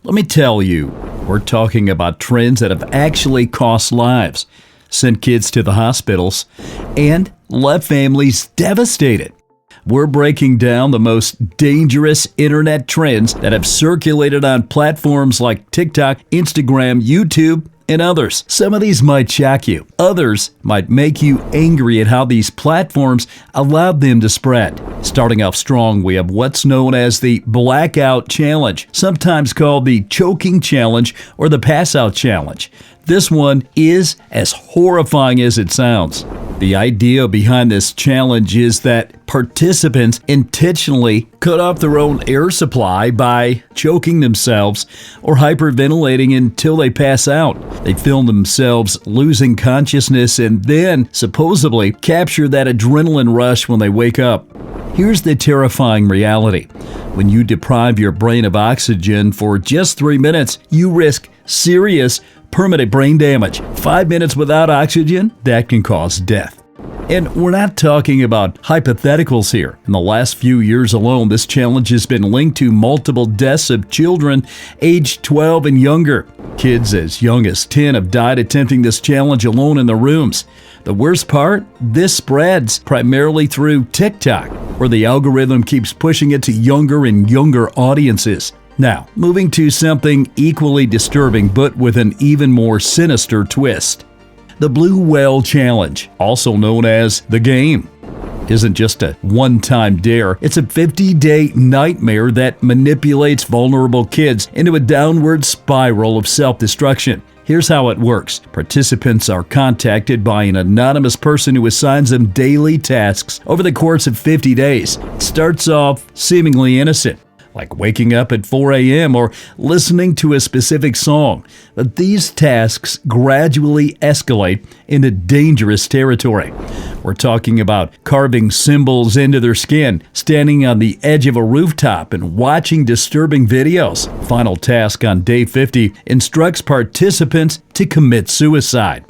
Let me tell you, we're talking about trends that have actually cost lives, sent kids to the hospitals, and left families devastated. We're breaking down the most dangerous internet trends that have circulated on platforms like TikTok, Instagram, YouTube, and others. Some of these might shock you. Others might make you angry at how these platforms allowed them to spread. Starting off strong, we have what's known as the blackout challenge, sometimes called the choking challenge or the pass out challenge. This one is as horrifying as it sounds. The idea behind this challenge is that participants intentionally cut off their own air supply by choking themselves or hyperventilating until they pass out. They film themselves losing consciousness and then supposedly capture that adrenaline rush when they wake up. Here's the terrifying reality. When you deprive your brain of oxygen for just 3 minutes, you risk serious permanent brain damage. 5 minutes without oxygen, that can cause death. And we're not talking about hypotheticals here. In the last few years alone, this challenge has been linked to multiple deaths of children aged 12 and younger. Kids as young as 10 have died attempting this challenge alone in their rooms. The worst part? This spreads primarily through TikTok, where the algorithm keeps pushing it to younger and younger audiences. Now, moving to something equally disturbing but with an even more sinister twist. The Blue Whale Challenge, also known as the game, isn't just a one-time dare. It's a 50-day nightmare that manipulates vulnerable kids into a downward spiral of self-destruction. Here's how it works. Participants are contacted by an anonymous person who assigns them daily tasks over the course of 50 days. It starts off seemingly innocent, like waking up at 4 a.m. or listening to a specific song. But these tasks gradually escalate into dangerous territory. We're talking about carving symbols into their skin, standing on the edge of a rooftop, and watching disturbing videos. Final task on day 50 instructs participants to commit suicide.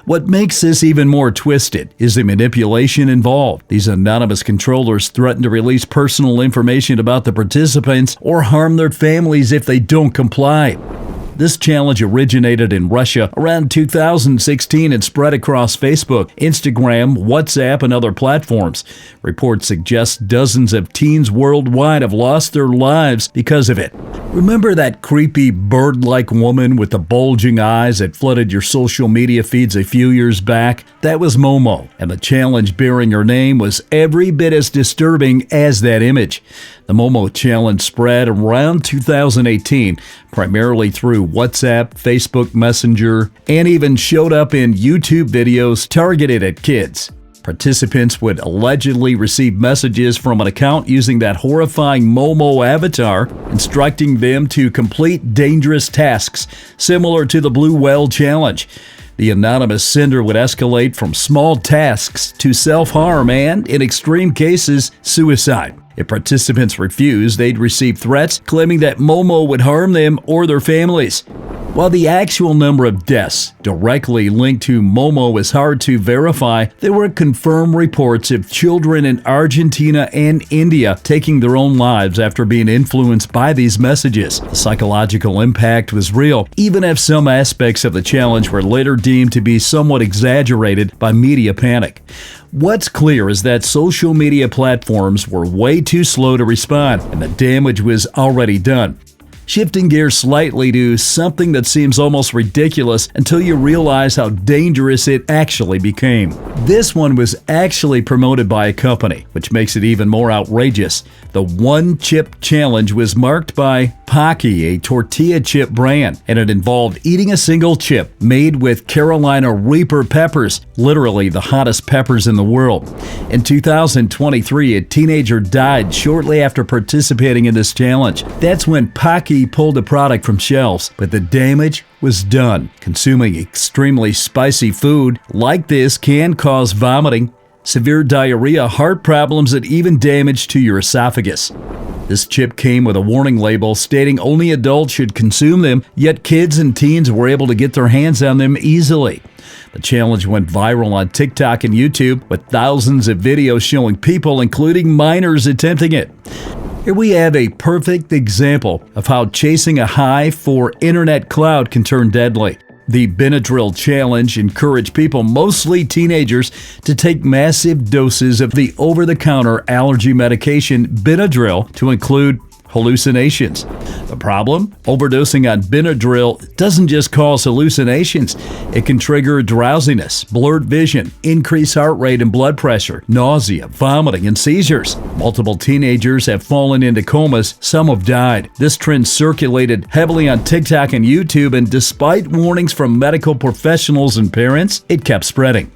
What makes this even more twisted is the manipulation involved. These anonymous controllers threaten to release personal information about the participants or harm their families if they don't comply. This challenge originated in Russia around 2016 and spread across Facebook, Instagram, WhatsApp, and other platforms. Reports suggest dozens of teens worldwide have lost their lives because of it. Remember that creepy bird-like woman with the bulging eyes that flooded your social media feeds a few years back? That was Momo, and the challenge bearing her name was every bit as disturbing as that image. The Momo challenge spread around 2018, primarily through WhatsApp, Facebook Messenger, and even showed up in YouTube videos targeted at kids. Participants would allegedly receive messages from an account using that horrifying Momo avatar, instructing them to complete dangerous tasks similar to the Blue Whale Challenge. The anonymous sender would escalate from small tasks to self-harm and, in extreme cases, suicide. If participants refused, they'd receive threats claiming that Momo would harm them or their families. While the actual number of deaths directly linked to Momo is hard to verify, there were confirmed reports of children in Argentina and India taking their own lives after being influenced by these messages. The psychological impact was real, even if some aspects of the challenge were later deemed to be somewhat exaggerated by media panic. What's clear is that social media platforms were way too slow to respond, and the damage was already done. Shifting gears slightly to something that seems almost ridiculous until you realize how dangerous it actually became. This one was actually promoted by a company, which makes it even more outrageous. The One Chip Challenge was marked by Pocky, a tortilla chip brand, and it involved eating a single chip made with Carolina Reaper peppers, literally the hottest peppers in the world. In 2023, a teenager died shortly after participating in this challenge. That's when Pocky pulled the product from shelves, but the damage was done. Consuming extremely spicy food like this can cause vomiting, severe diarrhea, heart problems, and even damage to your esophagus. This chip came with a warning label stating only adults should consume them, yet kids and teens were able to get their hands on them easily. The challenge went viral on TikTok and YouTube, with thousands of videos showing people, including minors, attempting it. Here we have a perfect example of how chasing a high for internet clout can turn deadly. The Benadryl challenge encouraged people, mostly teenagers, to take massive doses of the over-the-counter allergy medication Benadryl to include hallucinations. The problem? Overdosing on Benadryl doesn't just cause hallucinations. It can trigger drowsiness, blurred vision, increased heart rate and blood pressure, nausea, vomiting, and seizures. Multiple teenagers have fallen into comas. Some have died. This trend circulated heavily on TikTok and YouTube, and despite warnings from medical professionals and parents, it kept spreading.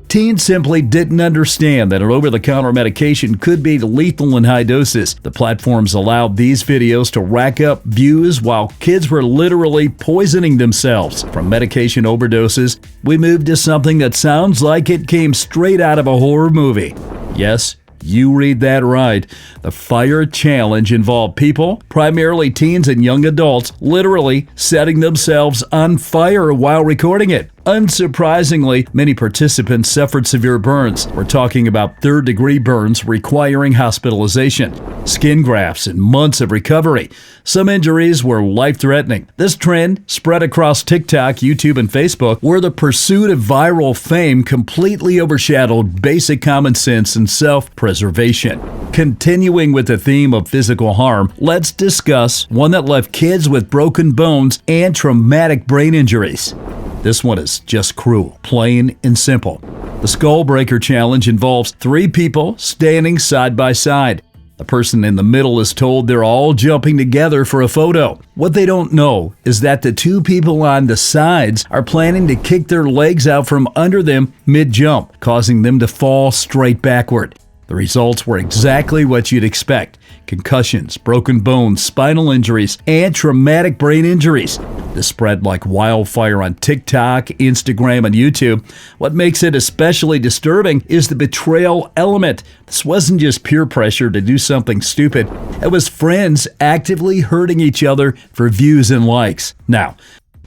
Teens simply didn't understand that an over-the-counter medication could be lethal in high doses. The platforms allowed these videos to rack up views while kids were literally poisoning themselves. From medication overdoses, we moved to something that sounds like it came straight out of a horror movie. Yes, you read that right. The Fire Challenge involved people, primarily teens and young adults, literally setting themselves on fire while recording it. Unsurprisingly, many participants suffered severe burns. We're talking about third-degree burns requiring hospitalization, skin grafts, and months of recovery. Some injuries were life-threatening. This trend spread across TikTok, YouTube, and Facebook, where the pursuit of viral fame completely overshadowed basic common sense and self-preservation. Continuing with the theme of physical harm, let's discuss one that left kids with broken bones and traumatic brain injuries. This one is just cruel, plain and simple. The Skull Breaker Challenge involves 3 people standing side by side. The person in the middle is told they're all jumping together for a photo. What they don't know is that the 2 people on the sides are planning to kick their legs out from under them mid-jump, causing them to fall straight backward. The results were exactly what you'd expect: concussions, broken bones, spinal injuries, and traumatic brain injuries. This spread like wildfire on TikTok, Instagram, and YouTube. What makes it especially disturbing is the betrayal element. This wasn't just peer pressure to do something stupid. It was friends actively hurting each other for views and likes. Now,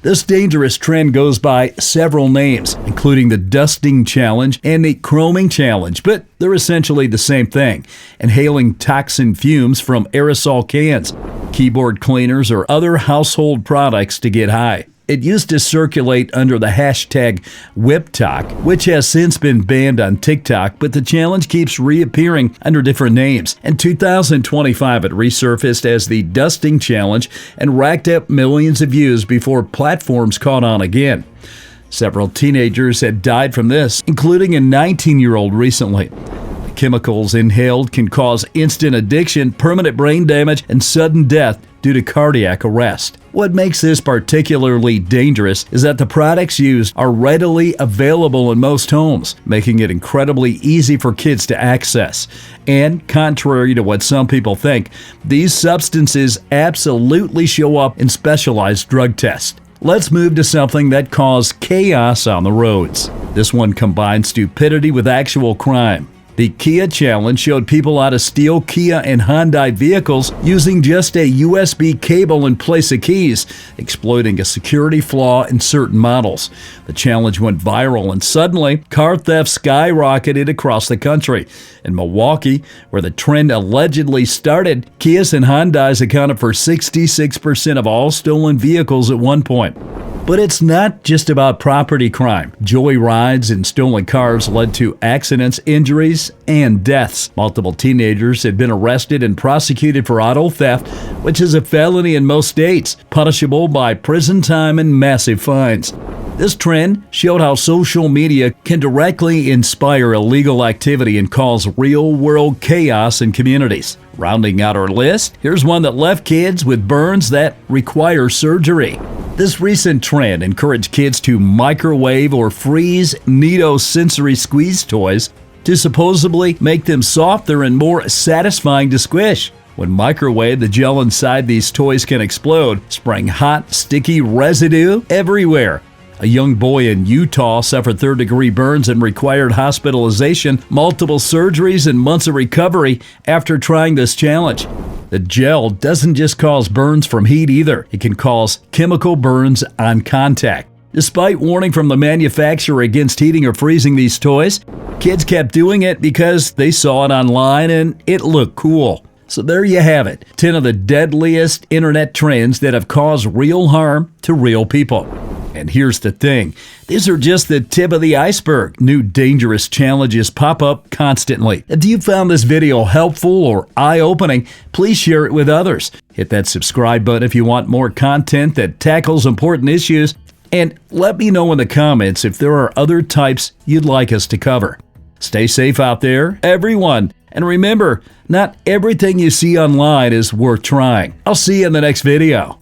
this dangerous trend goes by several names, including the Dusting Challenge and the Chroming Challenge, but they're essentially the same thing: inhaling toxin fumes from aerosol cans, keyboard cleaners, or other household products to get high. It used to circulate under the hashtag WhipTalk, which has since been banned on TikTok, but the challenge keeps reappearing under different names. In 2025, it resurfaced as the Dusting Challenge and racked up millions of views before platforms caught on again. Several teenagers had died from this, including a 19-year-old recently. The chemicals inhaled can cause instant addiction, permanent brain damage, and sudden death due to cardiac arrest. What makes this particularly dangerous is that the products used are readily available in most homes, making it incredibly easy for kids to access. And contrary to what some people think, these substances absolutely show up in specialized drug tests. Let's move to something that caused chaos on the roads. This one combines stupidity with actual crime. The Kia Challenge showed people how to steal Kia and Hyundai vehicles using just a USB cable in place of keys, exploiting a security flaw in certain models. The challenge went viral, and suddenly, car theft skyrocketed across the country. In Milwaukee, where the trend allegedly started, Kias and Hyundais accounted for 66% of all stolen vehicles at one point. But it's not just about property crime. Joyrides and stolen cars led to accidents, injuries, and deaths. Multiple teenagers had been arrested and prosecuted for auto theft, which is a felony in most states, punishable by prison time and massive fines. This trend showed how social media can directly inspire illegal activity and cause real-world chaos in communities. Rounding out our list, here's one that left kids with burns that require surgery. This recent trend encouraged kids to microwave or freeze Neato sensory squeeze toys to supposedly make them softer and more satisfying to squish. When microwaved, the gel inside these toys can explode, spraying hot, sticky residue everywhere. A young boy in Utah suffered third-degree burns and required hospitalization, multiple surgeries, and months of recovery after trying this challenge. The gel doesn't just cause burns from heat either. It can cause chemical burns on contact. Despite warning from the manufacturer against heating or freezing these toys, kids kept doing it because they saw it online and it looked cool. So there you have it, 10 of the deadliest internet trends that have caused real harm to real people. And here's the thing, these are just the tip of the iceberg. New dangerous challenges pop up constantly. If you found this video helpful or eye-opening, please share it with others. Hit that subscribe button if you want more content that tackles important issues. And let me know in the comments if there are other types you'd like us to cover. Stay safe out there, everyone. And remember, not everything you see online is worth trying. I'll see you in the next video.